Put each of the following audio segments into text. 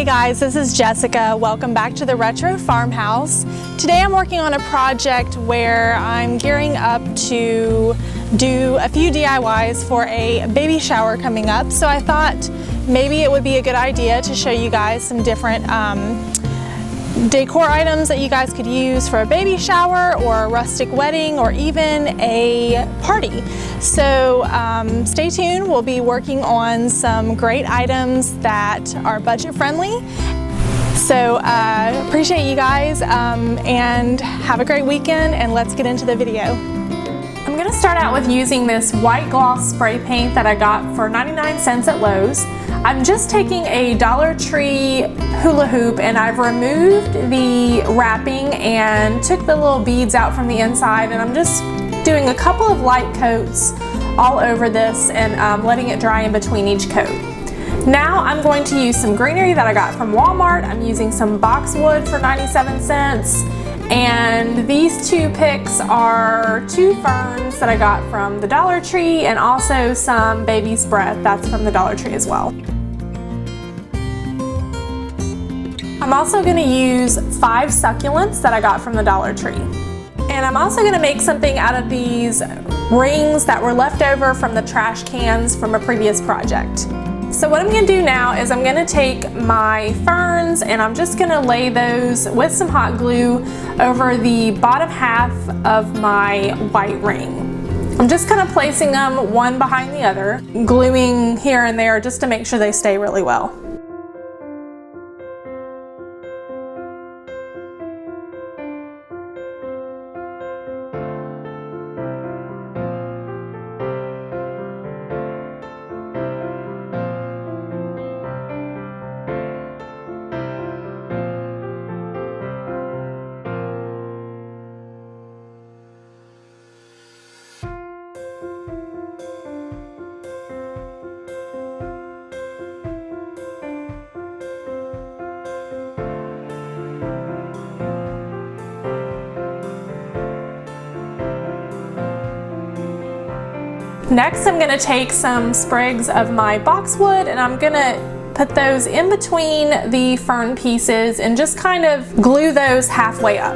Hey guys, this is Jessica. Welcome back to the Retro Farmhouse. Today I'm working on a project where I'm gearing up to do a few DIYs for a baby shower coming up. So I thought maybe it would be a good idea to show you guys some different decor items that you guys could use for a baby shower or a rustic wedding or even a party. So stay tuned. We'll be working on some great items that are budget friendly. So appreciate you guys and have a great weekend, and let's get into the video. I'm going to start out with using this white gloss spray paint that I got for 99 cents at Lowe's. I'm just taking a Dollar Tree hula hoop and I've removed the wrapping and took the little beads out from the inside, and I'm just doing a couple of light coats all over this and letting it dry in between each coat. Now I'm going to use some greenery that I got from Walmart. I'm using some boxwood for 97 cents. And these two picks are two ferns that I got from the Dollar Tree, and also some baby's breath that's from the Dollar Tree as well. I'm also going to use 5 succulents that I got from the Dollar Tree. And I'm also going to make something out of these rings that were left over from the trash cans from a previous project. So what I'm going to do now is I'm going to take my ferns and I'm just going to lay those with some hot glue over the bottom half of my white ring. I'm just kind of placing them one behind the other, gluing here and there just to make sure they stay really well. Next, I'm going to take some sprigs of my boxwood and I'm going to put those in between the fern pieces and just kind of glue those halfway up.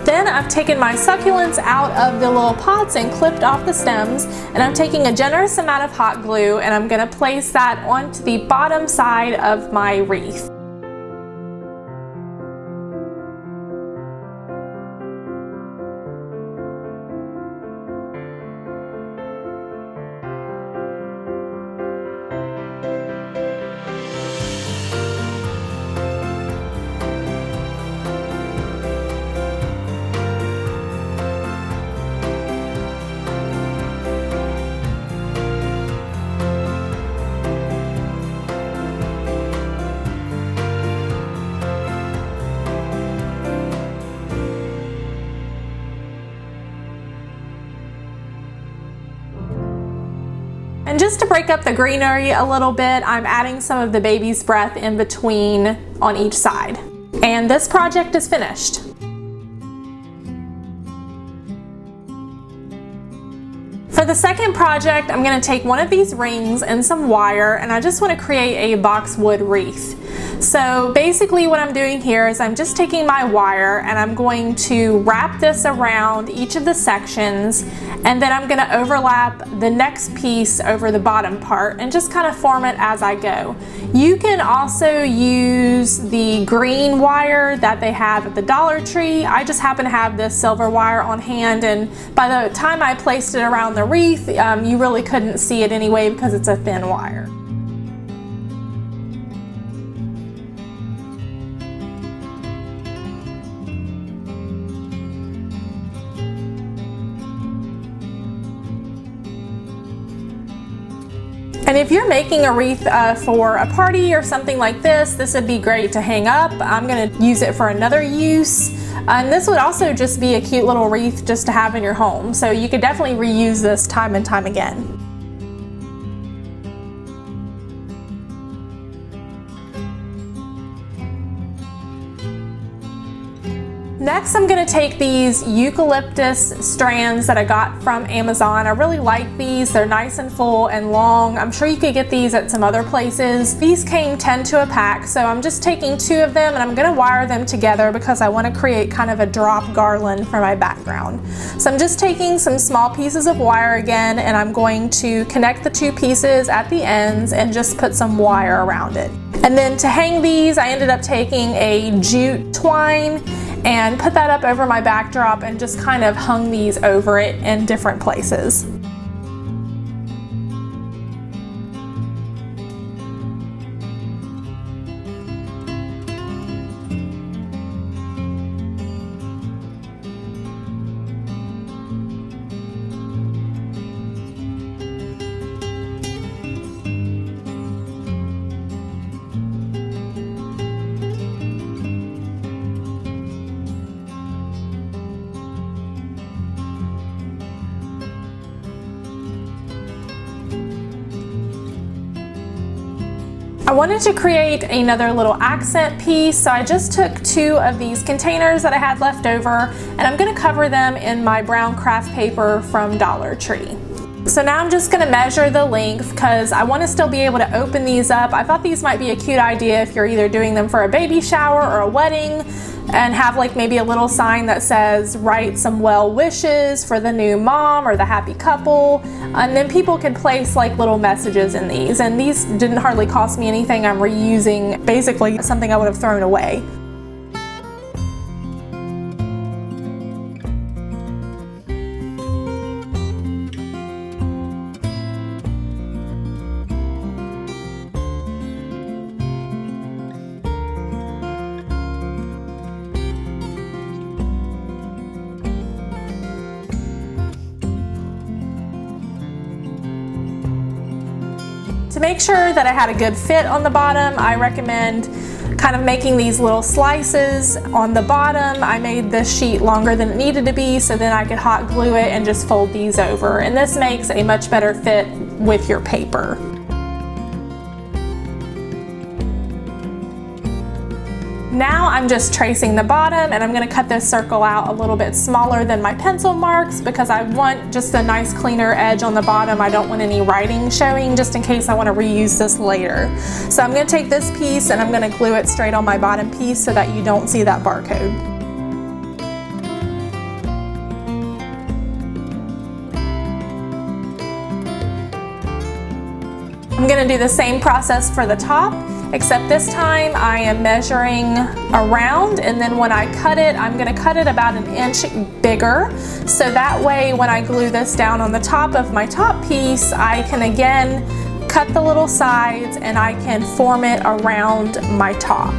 Then I've taken my succulents out of the little pots and clipped off the stems, and I'm taking a generous amount of hot glue and I'm going to place that onto the bottom side of my wreath. And just to break up the greenery a little bit, I'm adding some of the baby's breath in between on each side. And this project is finished. For the second project, I'm going to take one of these rings and some wire, and I just want to create a boxwood wreath. So basically what I'm doing here is I'm just taking my wire and I'm going to wrap this around each of the sections, and then I'm going to overlap the next piece over the bottom part and just kind of form it as I go. You can also use the green wire that they have at the Dollar Tree. I just happen to have this silver wire on hand, and by the time I placed it around the wreath, you really couldn't see it anyway because it's a thin wire. And if you're making a wreath for a party or something like this would be great to hang up. I'm gonna use it for another use. And this would also just be a cute little wreath just to have in your home. So you could definitely reuse this time and time again. Next, I'm going to take these eucalyptus strands that I got from Amazon. I really like these. They're nice and full and long. I'm sure you could get these at some other places. These came 10 to a pack, so I'm just taking 2 of them and I'm going to wire them together because I want to create kind of a drop garland for my background. So I'm just taking some small pieces of wire again, and I'm going to connect the 2 pieces at the ends and just put some wire around it. And then to hang these, I ended up taking a jute twine and put that up over my backdrop and just kind of hung these over it in different places. I wanted to create another little accent piece, so I just took 2 of these containers that I had left over, and I'm going to cover them in my brown craft paper from Dollar Tree. So now I'm just going to measure the length because I want to still be able to open these up. I thought these might be a cute idea if you're either doing them for a baby shower or a wedding, and have like maybe a little sign that says write some well wishes for the new mom or the happy couple, and then people can place like little messages in these, and these didn't hardly cost me anything. I'm reusing basically something I would have thrown away. To make sure that I had a good fit on the bottom, I recommend kind of making these little slices on the bottom. I made this sheet longer than it needed to be, so then I could hot glue it and just fold these over. And this makes a much better fit with your paper. Now I'm just tracing the bottom, and I'm going to cut this circle out a little bit smaller than my pencil marks because I want just a nice cleaner edge on the bottom. I don't want any writing showing, just in case I want to reuse this later. So I'm going to take this piece and I'm going to glue it straight on my bottom piece so that you don't see that barcode. I'm going to do the same process for the top, except this time I am measuring around, and then when I cut it, I'm going to cut it about 1 inch bigger, so that way when I glue this down on the top of my top piece, I can again cut the little sides and I can form it around my top.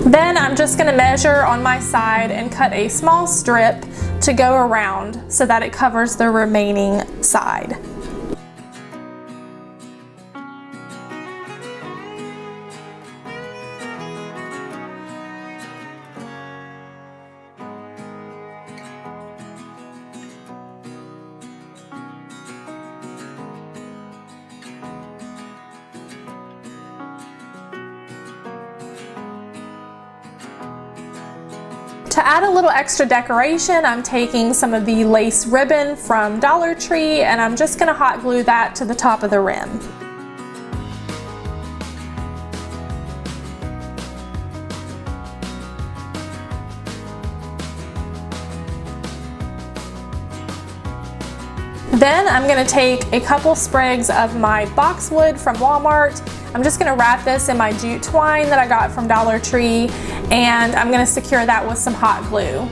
Then I'm just going to measure on my side and cut a small strip to go around so that it covers the remaining side. To add a little extra decoration, I'm taking some of the lace ribbon from Dollar Tree and I'm just going to hot glue that to the top of the rim. Then I'm going to take a couple sprigs of my boxwood from Walmart I'm just going to wrap this in my jute twine that I got from Dollar Tree, and I'm going to secure that with some hot glue.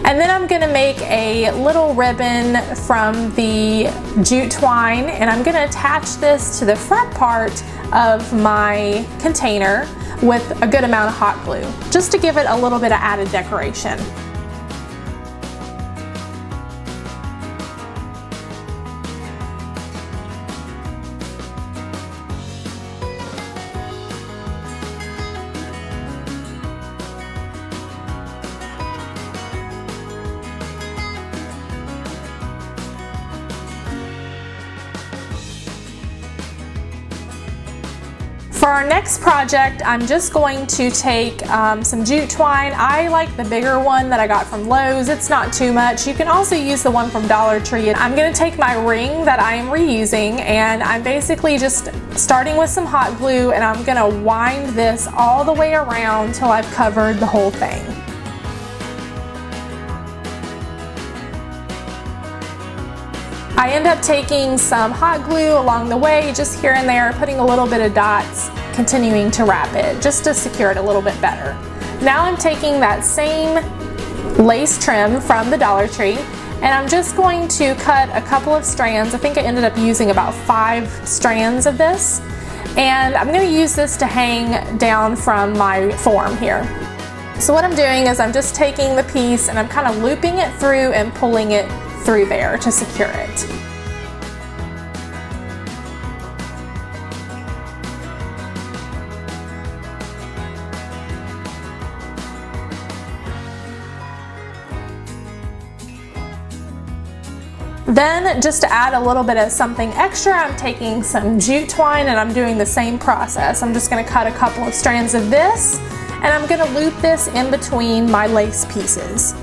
And then I'm going to make a little ribbon from the jute twine, and I'm going to attach this to the front part of my container with a good amount of hot glue, just to give it a little bit of added decoration. For our next project, I'm just going to take some jute twine. I like the bigger one that I got from Lowe's. It's not too much. You can also use the one from Dollar Tree. I'm going to take my ring that I am reusing, and I'm basically just starting with some hot glue, and I'm going to wind this all the way around till I've covered the whole thing. I end up taking some hot glue along the way, just here and there, putting a little bit of dots, continuing to wrap it, just to secure it a little bit better. Now I'm taking that same lace trim from the Dollar Tree, and I'm just going to cut a couple of strands. I think I ended up using about 5 strands of this, and I'm going to use this to hang down from my form here. So what I'm doing is I'm just taking the piece and I'm kind of looping it through and pulling it through there to secure it. Then, just to add a little bit of something extra, I'm taking some jute twine and I'm doing the same process. I'm just going to cut a couple of strands of this, and I'm going to loop this in between my lace pieces.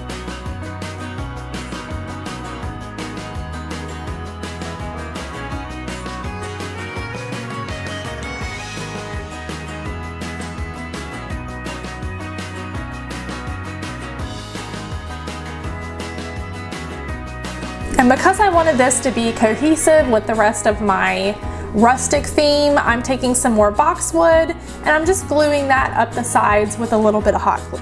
And because I wanted this to be cohesive with the rest of my rustic theme, I'm taking some more boxwood and I'm just gluing that up the sides with a little bit of hot glue.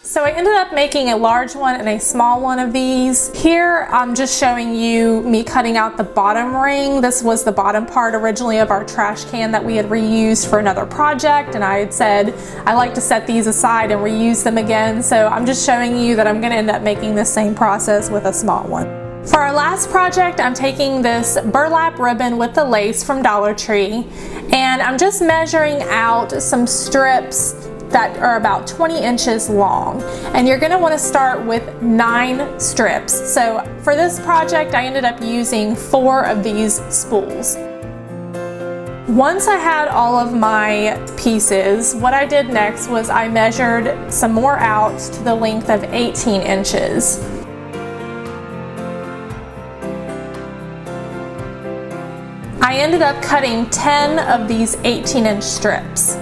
So I ended up making a large one and a small one of these. Here I'm just showing you me cutting out the bottom ring. This was the bottom part originally of our trash can that we had reused for another project, and I had said I like to set these aside and reuse them again. So I'm just showing you that I'm going to end up making the same process with a small one. For our last project, I'm taking this burlap ribbon with the lace from Dollar Tree, and I'm just measuring out some strips that are about 20 inches long, and you're going to want to start with 9 strips. So for this project I ended up using 4 of these spools. Once I had all of my pieces, what I did next was I measured some more out to the length of 18 inches. I ended up cutting 10 of these 18-inch strips.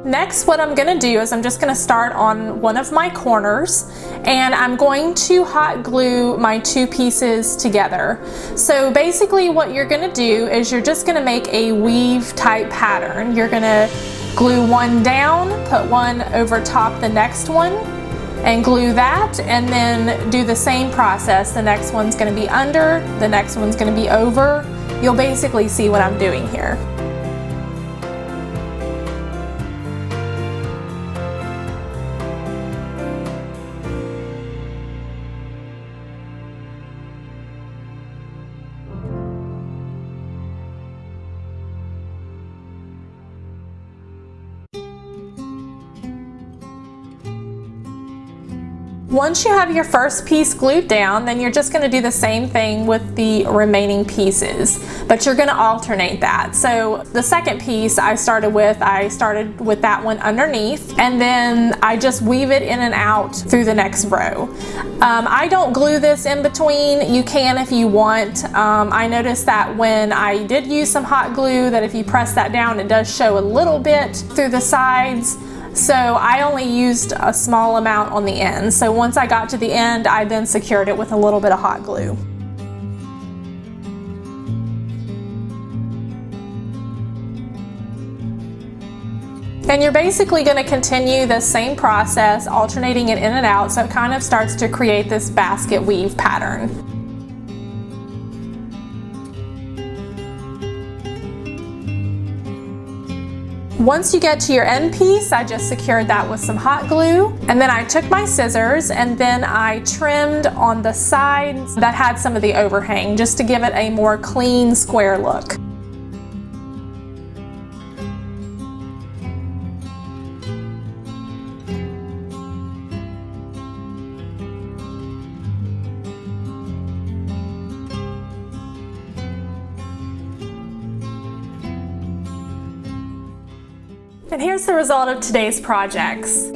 Next, what I'm going to do is I'm just going to start on one of my corners, and I'm going to hot glue my 2 pieces together. So basically what you're going to do is you're just going to make a weave type pattern. You're going to glue one down, put one over top the next one, and glue that, and then do the same process. The next one's going to be under, the next one's going to be over. You'll basically see what I'm doing here. Once you have your first piece glued down, then you're just going to do the same thing with the remaining pieces, but you're going to alternate that. So the second piece I started with that one underneath, and then I just weave it in and out through the next row. I don't glue this in between. You can if you want. I noticed that when I did use some hot glue, that if you press that down, it does show a little bit through the sides. So I only used a small amount on the end. So once I got to the end, I then secured it with a little bit of hot glue. And you're basically going to continue the same process, alternating it in and out, so it kind of starts to create this basket weave pattern. Once you get to your end piece, I just secured that with some hot glue, and then I took my scissors and then I trimmed on the sides that had some of the overhang, just to give it a more clean, square look. And here's the result of today's projects.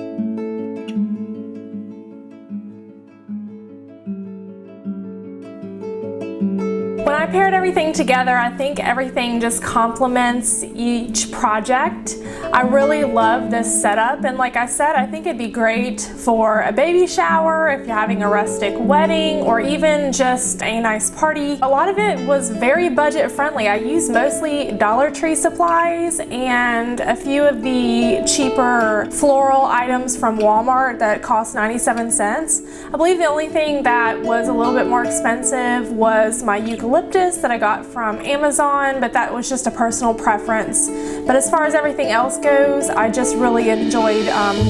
When I paired everything together, I think everything just complements each project. I really love this setup, and like I said, I think it'd be great for a baby shower, if you're having a rustic wedding, or even just a nice party. A lot of it was very budget friendly. I used mostly Dollar Tree supplies and a few of the cheaper floral items from Walmart that cost 97 cents. I believe the only thing that was a little bit more expensive was my eucalyptus that I got from Amazon, but that was just a personal preference. But as far as everything else goes, I just really enjoyed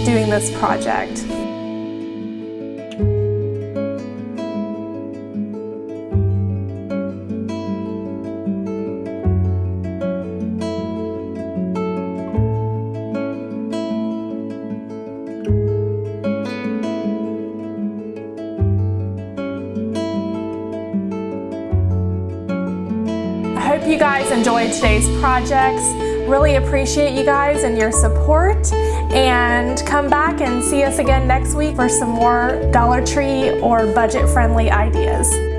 doing this project. I hope you guys enjoyed today's projects. Really appreciate you guys and your support, and come back and see us again next week for some more Dollar Tree or budget-friendly ideas.